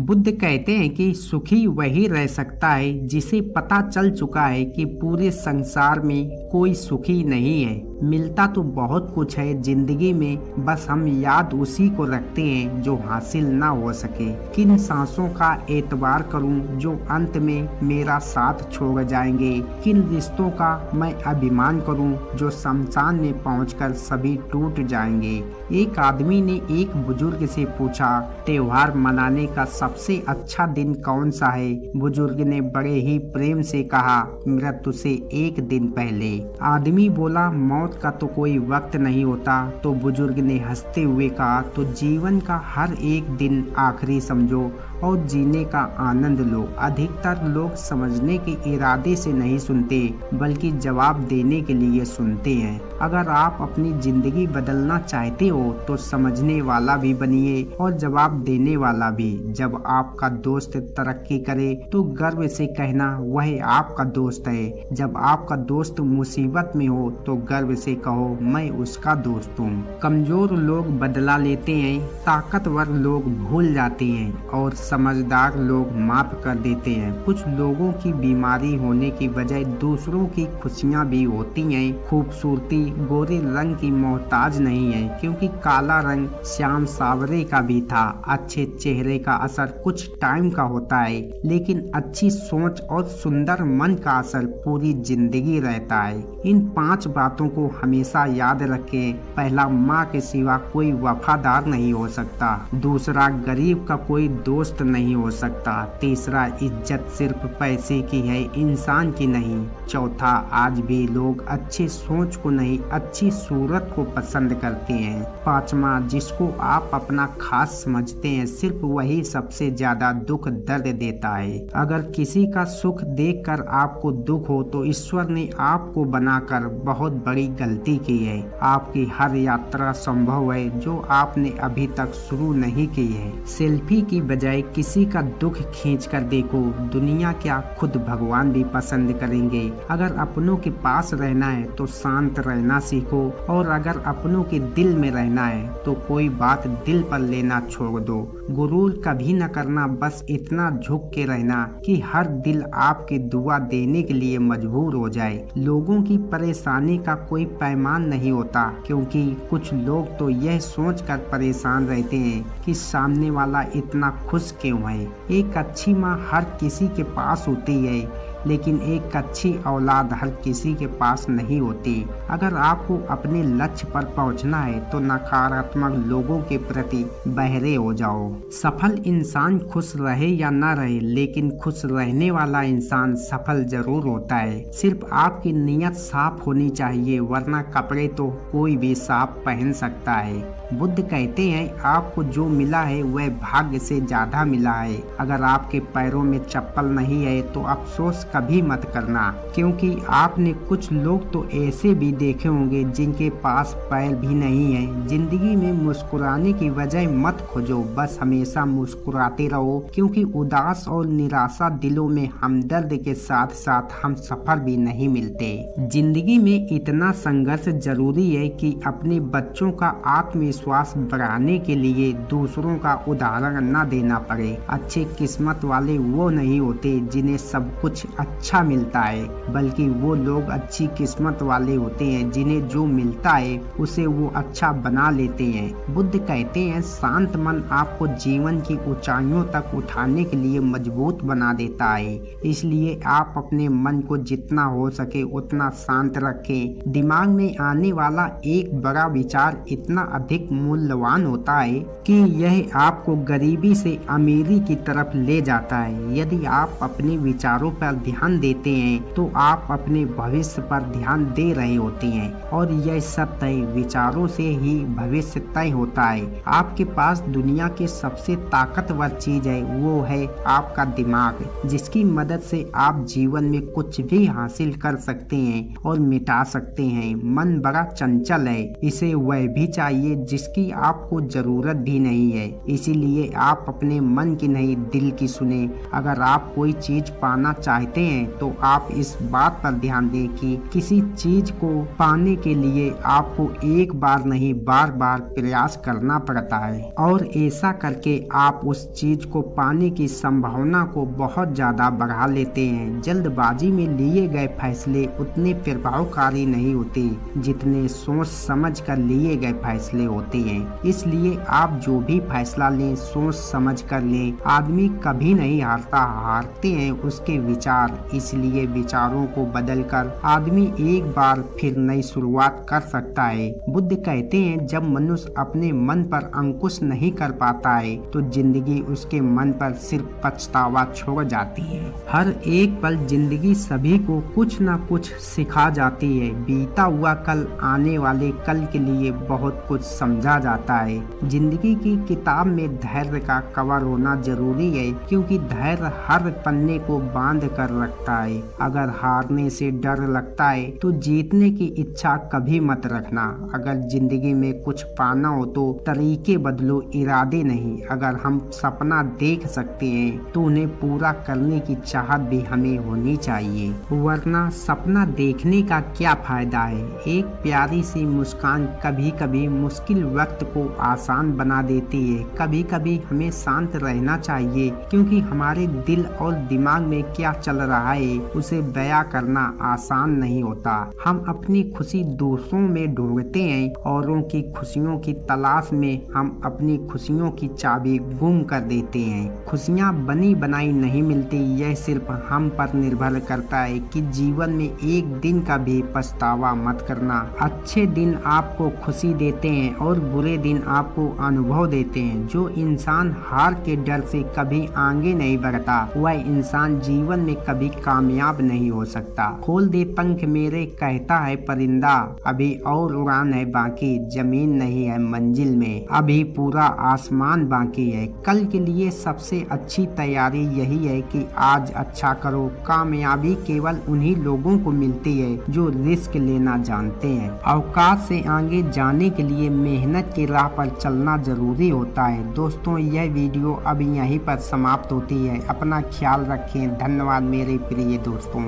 बुद्ध कहते हैं कि सुखी वही रह सकता है जिसे पता चल चुका है कि पूरे संसार में कोई सुखी नहीं है। मिलता तो बहुत कुछ है जिंदगी में, बस हम याद उसी को रखते हैं जो हासिल ना हो सके। किन सांसों का एतबार करूं जो अंत में मेरा साथ छोड़ जाएंगे, किन रिश्तों का मैं अभिमान करूं जो शमशान में पहुंचकर सभी टूट जाएंगे। एक आदमी ने एक बुजुर्ग से पूछा, त्योहार मनाने का सबसे अच्छा दिन कौन सा है? बुजुर्ग ने बड़े ही प्रेम से कहा, मृत्यु से एक दिन पहले। आदमी बोला, मौत का तो कोई वक्त नहीं होता। तो बुजुर्ग ने हंसते हुए कहा, तो जीवन का हर एक दिन आखिरी समझो और जीने का आनंद लो। अधिकतर लोग समझने के इरादे से नहीं सुनते बल्कि जवाब देने के लिए सुनते हैं। अगर आप अपनी जिंदगी बदलना चाहते हो तो समझने वाला भी बनिए और जवाब देने वाला भी। जब आपका दोस्त तरक्की करे तो गर्व से कहना वह आपका दोस्त है। जब आपका दोस्त मुसीबत में हो तो गर्व से कहो मैं उसका दोस्त हूँ। कमजोर लोग बदला लेते हैं, ताकतवर लोग भूल जाते हैं और समझदार लोग माफ कर देते हैं। कुछ लोगों की बीमारी होने की वजह दूसरों की खुशियाँ भी होती हैं। खूबसूरती गोरे रंग की मोहताज नहीं है, क्योंकि काला रंग श्याम सावरे का भी था। अच्छे चेहरे का असर कुछ टाइम का होता है, लेकिन अच्छी सोच और सुंदर मन का असर पूरी जिंदगी रहता है। इन 5 बातों को हमेशा याद रखें। पहला, माँ के सिवा कोई वफादार नहीं हो सकता। दूसरा, गरीब का कोई दोस्त नहीं हो सकता। तीसरा, इज्जत सिर्फ पैसे की है, इंसान की नहीं। चौथा, आज भी लोग अच्छी सोच को नहीं अच्छी सूरत को पसंद करते हैं। पांचवा, जिसको आप अपना खास समझते हैं सिर्फ वही सबसे ज्यादा दुख दर्द देता है। अगर किसी का सुख देखकर आपको दुख हो तो ईश्वर ने आपको बनाकर बहुत बड़ी गलती की है। आपकी हर यात्रा संभव है जो आपने अभी तक शुरू नहीं की है। सेल्फी की बजाय किसी का दुख खींच कर देखो। दुनिया क्या, खुद भगवान भी पसंद करेंगे। अगर अपनों के पास रहना है तो शांत रहना सीखो, और अगर अपनों के दिल में रहना है तो कोई बात दिल पर लेना छोड़ दो। गुरूर कभी न करना, बस इतना झुक के रहना कि हर दिल आपकी दुआ देने के लिए मजबूर हो जाए। लोगों की परेशानी का कोई पैमान नहीं होता, क्योंकि कुछ लोग तो यह सोचकर परेशान रहते हैं कि सामने वाला इतना खुश क्यों है। एक अच्छी माँ हर किसी के पास होती है, लेकिन एक अच्छी औलाद हर किसी के पास नहीं होती। अगर आपको अपने लक्ष्य पर पहुंचना है तो नकारात्मक लोगों के प्रति बहरे हो जाओ। सफल इंसान खुश रहे या ना रहे, लेकिन खुश रहने वाला इंसान सफल जरूर होता है। सिर्फ आपकी नीयत साफ होनी चाहिए, वरना कपड़े तो कोई भी साफ पहन सकता है। बुद्ध कहते हैं, आपको जो मिला है वह भाग्य से ज्यादा मिला है। अगर आपके पैरों में चप्पल नहीं है तो अफसोस कभी मत करना, क्योंकि आपने कुछ लोग तो ऐसे भी देखे होंगे जिनके पास पैर भी नहीं है। जिंदगी में मुस्कुराने की वजह मत खोजो, बस हमेशा मुस्कुराते रहो, क्योंकि उदास और निराशा दिलों में हमदर्द के साथ साथ हम सफर भी नहीं मिलते। जिंदगी में इतना संघर्ष जरूरी है कि अपने बच्चों का आत्मविश्वास बढ़ाने के लिए दूसरों का उदाहरण न देना पड़े। अच्छे किस्मत वाले वो नहीं होते जिन्हें सब कुछ अच्छा मिलता है, बल्कि वो लोग अच्छी किस्मत वाले होते हैं जिन्हें जो मिलता है उसे वो अच्छा बना लेते हैं। बुद्ध कहते हैं, शांत मन आपको जीवन की ऊंचाइयों तक उठाने के लिए मजबूत बना देता है। इसलिए आप अपने मन को जितना हो सके उतना शांत रखें। दिमाग में आने वाला एक बड़ा विचार इतना अधिक मूल्यवान होता है कि यह आपको गरीबी से अमीरी की तरफ ले जाता है। यदि आप अपने विचारों पर ध्यान देते हैं तो आप अपने भविष्य पर ध्यान दे रहे होते हैं, और यह सत्य है, विचारों से ही भविष्य तय होता है। आपके पास दुनिया की सबसे ताकतवर चीज है, वो है आपका दिमाग, जिसकी मदद से आप जीवन में कुछ भी हासिल कर सकते हैं और मिटा सकते हैं। मन बड़ा चंचल है, इसे वह भी चाहिए जिसकी आपको जरूरत भी नहीं है। इसीलिए आप अपने मन की नहीं दिल की सुने। अगर आप कोई चीज पाना चाहते चाहते हैं तो आप इस बात पर ध्यान दें कि किसी चीज को पाने के लिए आपको एक बार नहीं बार बार प्रयास करना पड़ता है, और ऐसा करके आप उस चीज को पाने की संभावना को बहुत ज्यादा बढ़ा लेते हैं। जल्दबाजी में लिए गए फैसले उतने प्रभावकारी नहीं होते जितने सोच समझ कर लिए गए फैसले होते हैं। इसलिए आप जो भी फैसला लें सोच समझ कर लें। आदमी कभी नहीं हारता, हारते हैं उसके विचार। इसलिए विचारों को बदलकर आदमी एक बार फिर नई शुरुआत कर सकता है। बुद्ध कहते हैं जब मनुष्य अपने मन पर अंकुश नहीं कर पाता है तो जिंदगी उसके मन पर सिर्फ पछतावा छोड़ जाती है। हर एक पल जिंदगी सभी को कुछ न कुछ सिखा जाती है। बीता हुआ कल आने वाले कल के लिए बहुत कुछ समझा जाता है। जिंदगी की किताब में धैर्य का कवर होना जरूरी है, क्योंकि धैर्य हर पन्ने को बांध कर रखता है। अगर हारने से डर लगता है तो जीतने की इच्छा कभी मत रखना। अगर जिंदगी में कुछ पाना हो तो तरीके बदलो, इरादे नहीं। अगर हम सपना देख सकते हैं तो उन्हें पूरा करने की चाहत भी हमें होनी चाहिए, वरना सपना देखने का क्या फायदा है। एक प्यारी सी मुस्कान कभी कभी मुश्किल वक्त को आसान बना देती है। कभी कभी हमें शांत रहना चाहिए, क्योंकि हमारे दिल और दिमाग में क्या चल रहा है उसे बयां करना आसान नहीं होता। हम अपनी खुशी दूसरों में ढूंढते हैं, औरों की खुशियों की तलाश में हम अपनी खुशियों की चाबी गुम कर देते हैं। खुशियाँ बनी बनाई नहीं मिलती, यह सिर्फ हम पर निर्भर करता है कि जीवन में एक दिन का भी पछतावा मत करना। अच्छे दिन आपको खुशी देते हैं और बुरे दिन आपको अनुभव देते हैं। जो इंसान हार के डर से कभी आगे नहीं बढ़ता वह इंसान जीवन में कभी कामयाब नहीं हो सकता। खोल दे पंख मेरे कहता है परिंदा, अभी और उड़ान है बाकी, जमीन नहीं है मंजिल में, अभी पूरा आसमान बाकी है। कल के लिए सबसे अच्छी तैयारी यही है कि आज अच्छा करो। कामयाबी केवल उन्हीं लोगों को मिलती है जो रिस्क लेना जानते हैं। औकात से आगे जाने के लिए मेहनत की राह पर चलना जरूरी होता है। दोस्तों यह वीडियो अब यहीं पर समाप्त होती है। अपना ख्याल रखें। धन्यवाद मेरे प्रिय दोस्तों।